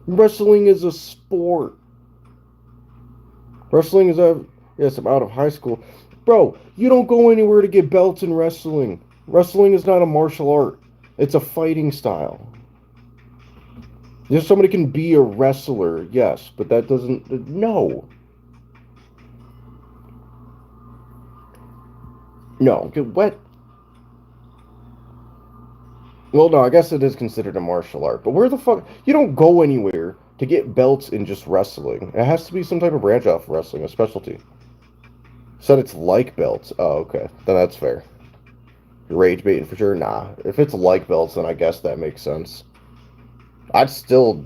Wrestling is a sport. Wrestling is a... Yes, I'm out of high school. Bro, you don't go anywhere to get belts in wrestling. Wrestling is not a martial art. It's a fighting style. If somebody can be a wrestler, yes, but that doesn't... No. No. What? Well, no, I guess it is considered a martial art. But where the fuck... You don't go anywhere to get belts in just wrestling. It has to be some type of branch off wrestling, a specialty. Said it's like belts. Oh, okay. Then that's fair. Rage baiting for sure? Nah. If it's like belts, then I guess that makes sense. I'd still...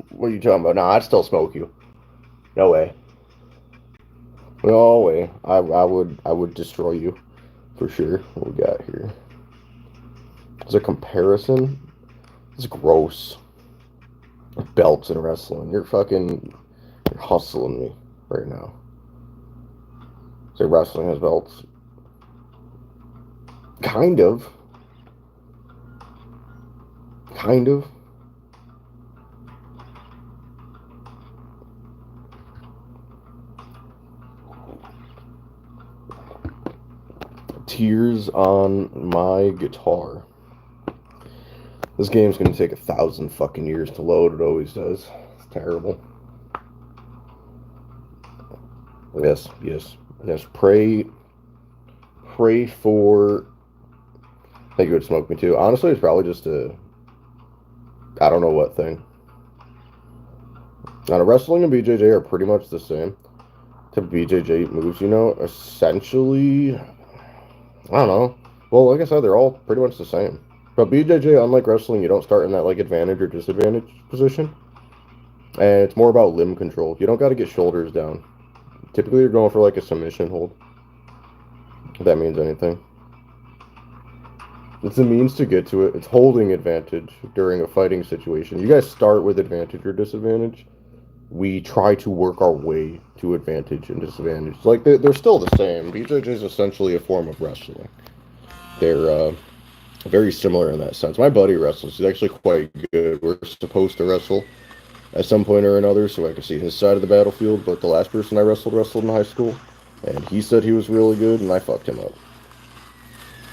What are you talking about? Nah, I'd still smoke you. No way. No way. I would destroy you. For sure. What we got here? Is a comparison? It's gross. Belts in wrestling. You're hustling me right now. Say wrestling has belts. Kind of. Kind of. Tears on my guitar. This game's gonna take 1,000 fucking years to load. It always does. It's terrible. Yes, yes, yes. Pray for. I think it would smoke me too. Honestly, it's probably just I don't know what thing. Now, wrestling and BJJ are pretty much the same. To BJJ moves, essentially. I don't know. Well, like I said, they're all pretty much the same. But BJJ, unlike wrestling, you don't start in that like advantage or disadvantage position. And it's more about limb control. You don't got to get shoulders down. Typically, you're going for like a submission hold. If that means anything. It's a means to get to it. It's holding advantage during a fighting situation. You guys start with advantage or disadvantage. We try to work our way to advantage and disadvantage. Like, they're still the same. BJJ is essentially a form of wrestling. They're very similar in that sense. My buddy wrestles. He's actually quite good. We're supposed to wrestle at some point or another so I could see his side of the battlefield, but the last person I wrestled in high school, and he said he was really good, and I fucked him up.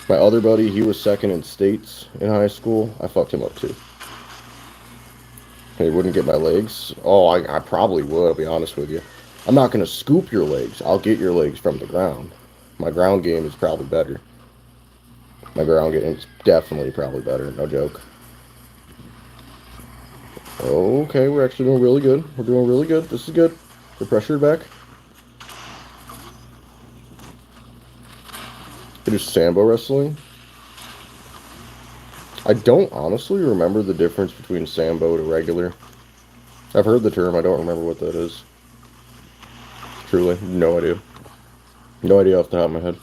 My other buddy, he was second in states in high school. I fucked him up too. He wouldn't get my legs. Oh, I probably would, I'll be honest with you. I'm not going to scoop your legs. I'll get your legs from the ground. My ground game is probably better. My ground game is definitely probably better. No joke. Okay, we're actually doing really good. We're doing really good. This is good. The pressure back. It is Sambo wrestling. I don't honestly remember the difference between Sambo to regular. I've heard the term. I don't remember what that is. Truly, no idea. No idea off the top of my head.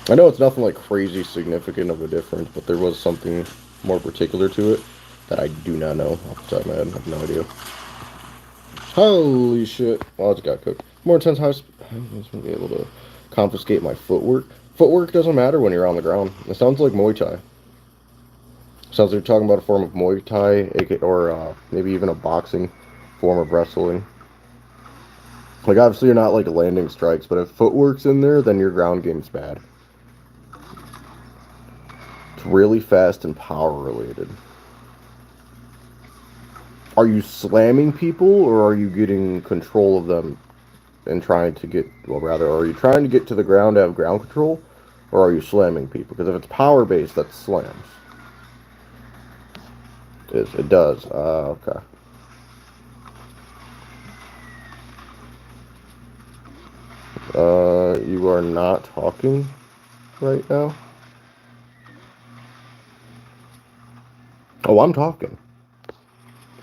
I know it's nothing like crazy significant of a difference, but there was something more particular to it that I do not know off the top of my head. I have no idea. Holy shit. Well, it's got cooked. More intense house. I'm just going to be able to confiscate my footwork. Footwork doesn't matter when you're on the ground. It sounds like Muay Thai. Sounds like you're talking about a form of Muay Thai, or maybe even a boxing form of wrestling. Like, obviously you're not like landing strikes, but if footwork's in there, then your ground game's bad. It's really fast and power related. Are you slamming people, or are you getting control of them and trying to get, well, rather, are you trying to get to the ground to have ground control, or are you slamming people? Because if it's power-based, that's slams. It does. Okay. You are not talking right now? Oh, I'm talking.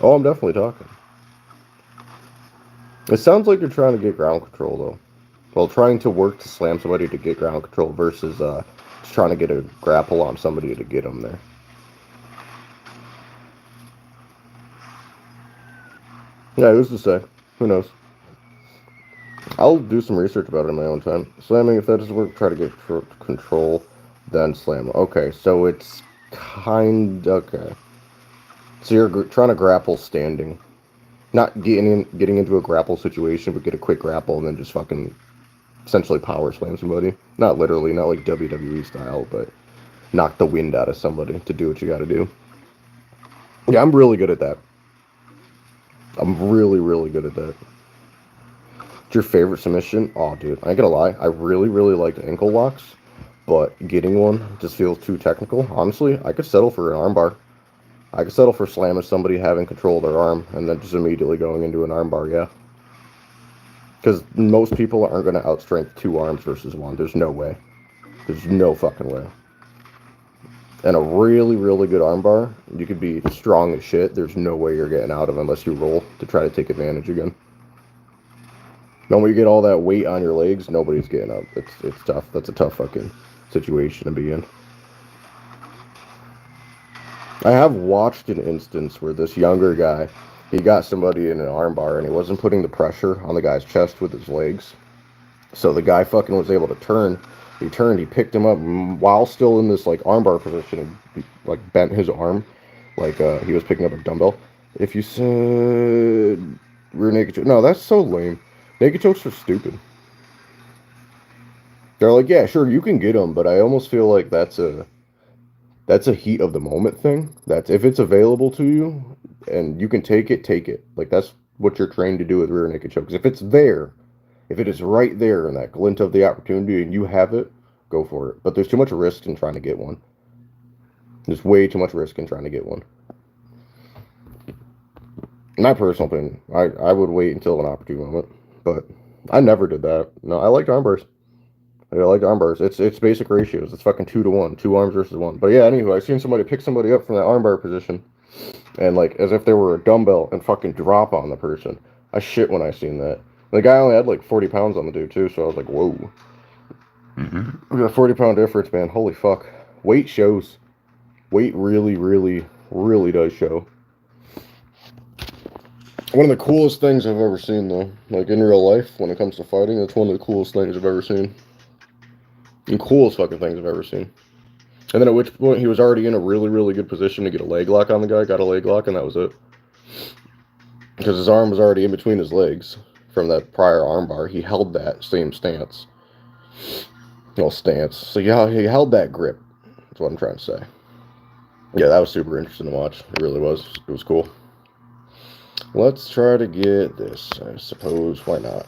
Oh, I'm definitely talking. It sounds like you're trying to get ground control, though. Well, trying to work to slam somebody to get ground control versus trying to get a grapple on somebody to get them there. Yeah, who's to say? Who knows? I'll do some research about it in my own time. Slamming, if that doesn't work, try to get control, then slam. Okay, so it's okay. So you're trying to grapple standing. Not getting into a grapple situation, but get a quick grapple and then just fucking essentially power slam somebody. Not literally, not like WWE style, but knock the wind out of somebody to do what you gotta do. Yeah, I'm really good at that. I'm really, really good at that. What's your favorite submission? Oh, dude, I ain't gonna lie. I really, really like ankle locks, but getting one just feels too technical. Honestly, I could settle for an armbar. I could settle for slamming somebody, having control of their arm, and then just immediately going into an armbar, yeah. Because most people aren't going to outstrength 2 arms versus 1. There's no way. There's no fucking way. And a really, really good armbar, you could be strong as shit. There's no way you're getting out of unless you roll to try to take advantage again. Then when you get all that weight on your legs, nobody's getting up. It's tough. That's a tough fucking situation to be in. I have watched an instance where this younger guy, he got somebody in an armbar and he wasn't putting the pressure on the guy's chest with his legs. So the guy fucking was able to turn. He turned, he picked him up while still in this like armbar position and like bent his arm like he was picking up a dumbbell. If you said rear naked choke, no, that's so lame. Naked chokes are stupid. They're like, yeah, sure, you can get them, but I almost feel like that's a heat of the moment thing. That's if it's available to you and you can take it, take it. Like that's what you're trained to do with rear naked chokes. If it's there, if it is right there in that glint of the opportunity and you have it, go for it. But there's too much risk in trying to get one. There's way too much risk in trying to get one. My personal opinion, I would wait until an opportune moment, but I never did that. No, I liked armbars. I like armbars. It's basic ratios. It's fucking 2 to 1, 2 arms versus 1. But yeah, anyway, I seen somebody pick somebody up from that armbar position, and like as if they were a dumbbell and fucking drop on the person. I shit when I seen that. The guy only had like 40 pounds on the dude too, so I was like, whoa. We got a 40-pound difference, man. Holy fuck. Weight shows. Weight really, really, really does show. One of the coolest things I've ever seen, though, like in real life, when it comes to fighting, that's one of the coolest things I've ever seen. The coolest fucking things I've ever seen. And then at which point he was already in a really, really good position to get a leg lock on the guy, got a leg lock, and that was it. Because his arm was already in between his legs from that prior armbar. He held that same stance. Well, stance. So yeah, he held that grip. That's what I'm trying to say. Yeah, that was super interesting to watch. It really was. It was cool. Let's try to get this, I suppose. Why not?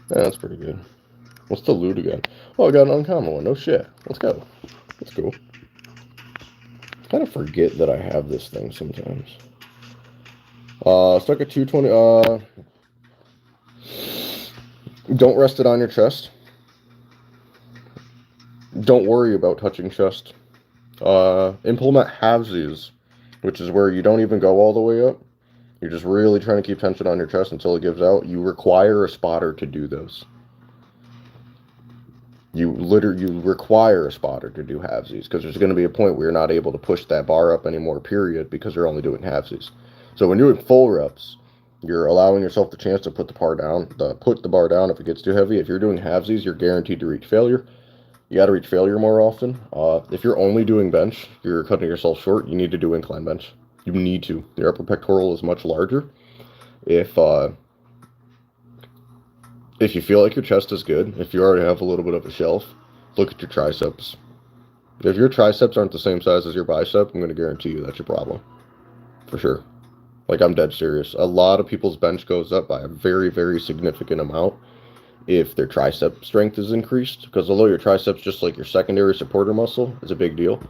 Yeah, that's pretty good. What's the loot again? Oh, I got an uncommon one. No shit. Let's go. That's cool. I kind of forget that I have this thing sometimes. Stuck at 220. Don't rest it on your chest. Don't worry about touching chest. Implement halvesies, which is where you don't even go all the way up. You're just really trying to keep tension on your chest until it gives out. You require a spotter to do those. You require a spotter to do halvesies because there's going to be a point where you're not able to push that bar up anymore, period, because you're only doing halvesies. So when you're doing full reps, you're allowing yourself the chance to put the bar down if it gets too heavy. If you're doing halvesies, you're guaranteed to reach failure. You got to reach failure more often. If you're only doing bench, you're cutting yourself short. You need to do incline bench. You need to. Your upper pectoral is much larger. If you feel like your chest is good, if you already have a little bit of a shelf, look at your triceps. If your triceps aren't the same size as your bicep, I'm going to guarantee you that's your problem. For sure. Like, I'm dead serious. A lot of people's bench goes up by a very, very significant amount if their tricep strength is increased, because although your triceps, just like your secondary supporter muscle, is a big deal.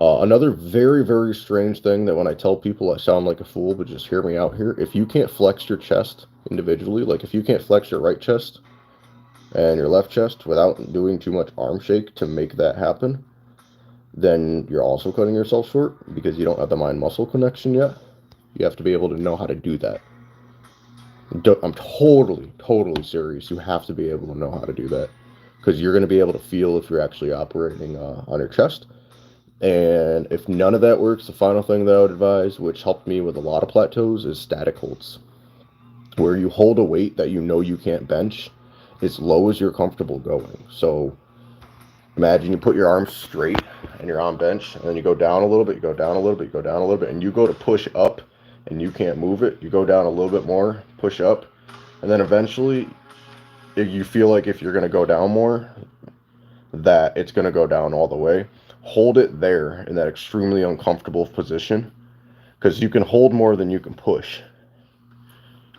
Another very, very strange thing that when I tell people I sound like a fool, but just hear me out here. If you can't flex your chest individually, like if you can't flex your right chest and your left chest without doing too much arm shake to make that happen, then you're also cutting yourself short because you don't have the mind-muscle connection yet. You have to be able to know how to do that. I'm totally serious. You have to be able to know how to do that. because you're going to be able to feel if you're actually operating on your chest. And if none of that works, the final thing that I would advise, which helped me with a lot of plateaus, is static holds, where you hold a weight that you know you can't bench as low as you're comfortable going. So imagine you put your arms straight and you're on bench, and then you go down a little bit, you go down a little bit, you go down a little bit, and you go to push up and you can't move it. You go down a little bit more, push up, and then eventually you feel like if you're going to go down more, that it's going to go down all the way. Hold it there in that extremely uncomfortable position, because you can hold more than you can push,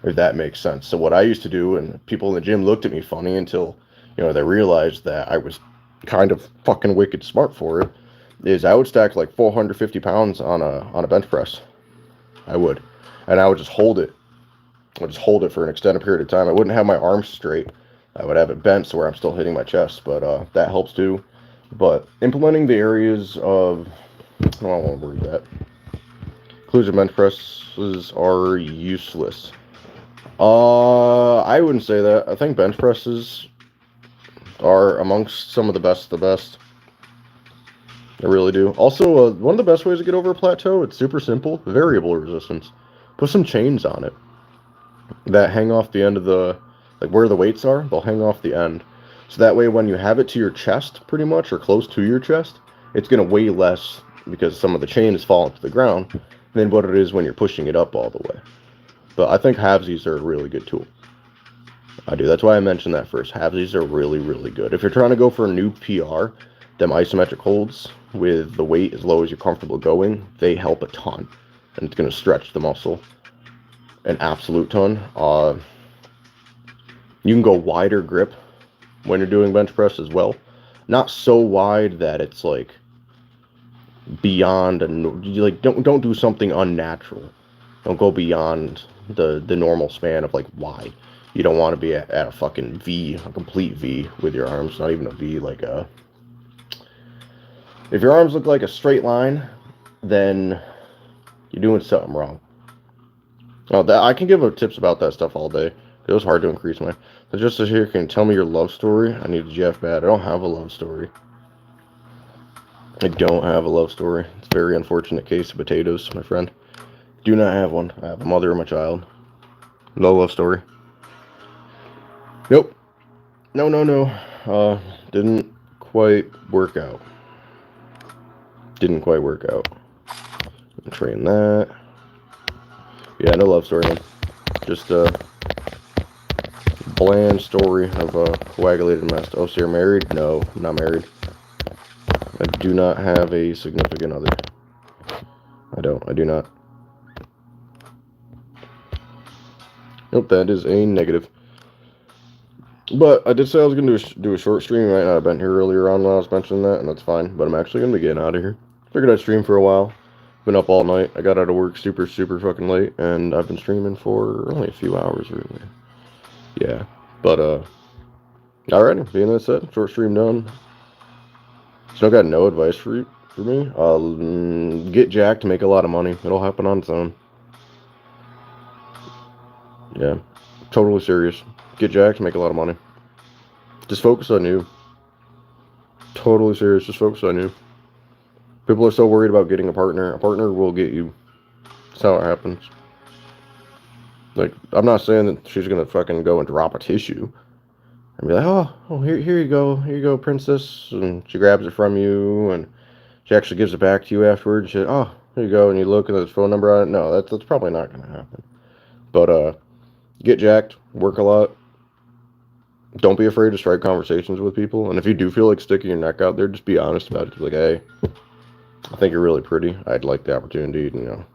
if that makes sense. So what I used to do, and people in the gym looked at me funny until, they realized that I was kind of fucking wicked smart for it, is I would stack like 450 pounds on a bench press. I would. And I would just hold it. I would just hold it for an extended period of time. I wouldn't have my arms straight. I would have it bent so where I'm still hitting my chest, but that helps too. But implementing the areas of, I don't want to word that. Inclusive bench presses are useless. I wouldn't say that. I think bench presses are amongst some of the best of the best. I really do. Also, one of the best ways to get over a plateau, it's super simple, variable resistance. Put some chains on it that hang off the end of the, like where the weights are, they'll hang off the end. So that way when you have it to your chest, pretty much, or close to your chest, it's going to weigh less because some of the chain is falling to the ground than what it is when you're pushing it up all the way. But I think halvesies are a really good tool. I do. That's why I mentioned that first. Halvesies are really, really good. If you're trying to go for a new PR, them isometric holds with the weight as low as you're comfortable going, they help a ton. And it's going to stretch the muscle an absolute ton. You can go wider grip when you're doing bench press as well. Not so wide that it's like beyond, and like don't do something unnatural. Don't go beyond the normal span of like wide. You don't want to be at a fucking V, a complete V with your arms. Not even a V, like a. If your arms look like a straight line, then you're doing something wrong. Oh, that I can give tips about that stuff all day. It was hard to increase my. But just as here, can you tell me your love story? I need Jeff bad. I don't have a love story. I don't have a love story. It's a very unfortunate case of potatoes, my friend. Do not have one. I have a mother and my child. No love story. Nope. No. Didn't quite work out. Didn't quite work out. Train that. Yeah, no love story, man. Just a bland story of a coagulated mess. Oh, so you're married? No, I'm not married. I do not have a significant other. I do not. Nope, that is a negative. But I did say I was going to do a short stream. I might not have been here earlier on when I was mentioning that, and that's fine. But I'm actually going to be getting out of here. Figured I'd stream for a while. Been up all night. I got out of work super fucking late, and I've been streaming for only a few hours, really. Yeah. But, alrighty. Being that said, short stream done. Still got no advice for me. Get jacked to make a lot of money. It'll happen on its own. Yeah. Totally serious. Get jacked, make a lot of money. Just focus on you. Totally serious. Just focus on you. People are so worried about getting a partner. A partner will get you. That's how it happens. Like, I'm not saying that she's gonna fucking go and drop a tissue and be like, oh, here you go, princess, and she grabs it from you, and she actually gives it back to you afterwards. She, oh, here you go, and you look and there's a phone number on it. No, that's probably not gonna happen. But get jacked, work a lot. Don't be afraid to strike conversations with people, and if you do feel like sticking your neck out there, just be honest about it. Just like, hey, I think you're really pretty. I'd like the opportunity to,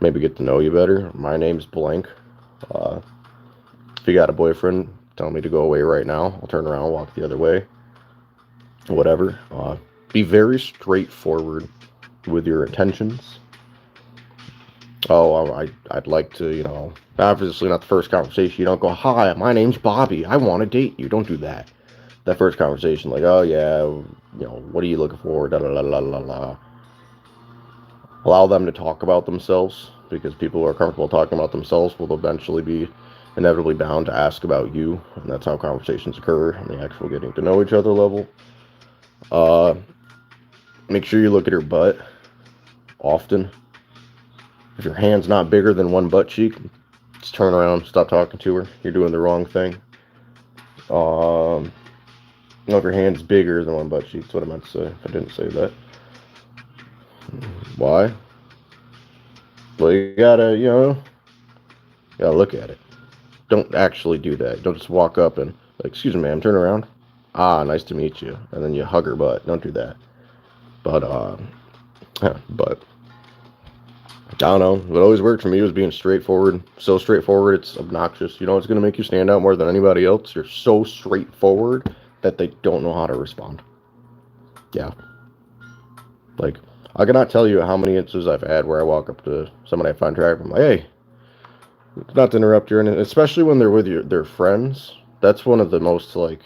maybe get to know you better. My name's blank. If you got a boyfriend, tell me to go away right now. I'll turn around and walk the other way. Whatever. Be very straightforward with your intentions. Oh, I'd like to, obviously not the first conversation. You don't go, hi, my name's Bobby. I want to date you. Don't do that. That first conversation, like, oh, yeah, what are you looking for? Da, da, da, da, da, da. Allow them to talk about themselves, because people who are comfortable talking about themselves will eventually be inevitably bound to ask about you, and that's how conversations occur on the actual getting to know each other level. Make sure you look at her butt often. If your hand's not bigger than one butt cheek, just turn around, stop talking to her. You're doing the wrong thing. If your hand's bigger than one butt cheek, that's what I meant to say. If I didn't say that. Why? Well, you gotta look at it. Don't actually do that. Don't just walk up and, like, excuse me, ma'am, turn around. Ah, nice to meet you. And then you hug her butt. Don't do that. But, I don't know. What always worked for me was being straightforward. So straightforward, it's obnoxious. You know what's going to make you stand out more than anybody else? You're so straightforward that they don't know how to respond. Yeah. Like, I cannot tell you how many instances I've had where I walk up to somebody I find attractive. I'm like, hey, not to interrupt you, and especially when they're with their friends. That's one of the most, like,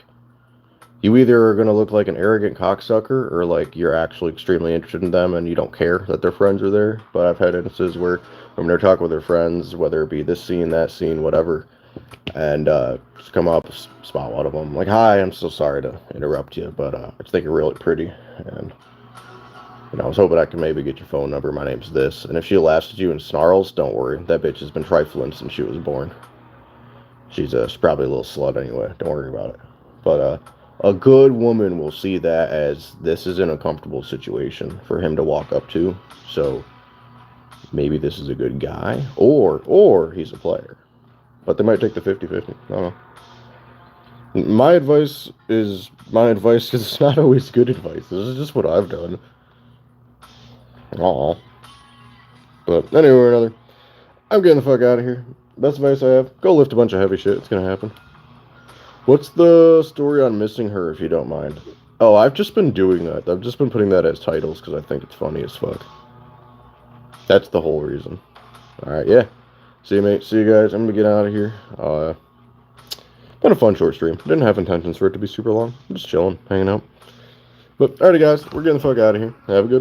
you either are going to look like an arrogant cocksucker or, like, you're actually extremely interested in them and you don't care that their friends are there. But I've had instances where when they're talking with their friends, whether it be this scene, that scene, whatever, and just come up, spot one of them, like, hi, I'm so sorry to interrupt you, but I just think you're really pretty, and I was hoping I could maybe get your phone number. My name's this. And if she laughs at you and snarls, don't worry. That bitch has been trifling since she was born. She's probably a little slut anyway. Don't worry about it. But a good woman will see that as this is an uncomfortable situation for him to walk up to. So maybe this is a good guy. Or he's a player. But they might take the 50-50. I don't know. My advice because it's not always good advice. This is just what I've done. Aw. But anyway or another, I'm getting the fuck out of here. Best advice I have, go lift a bunch of heavy shit. It's gonna happen. What's the story on missing her, if you don't mind? Oh, I've just been doing that. I've just been putting that as titles because I think it's funny as fuck. That's the whole reason. Alright, yeah. See you, mate. See you guys. I'm gonna get out of here. Been a fun short stream. Didn't have intentions for it to be super long. I'm just chilling, hanging out. But, alrighty guys, we're getting the fuck out of here. Have a good one.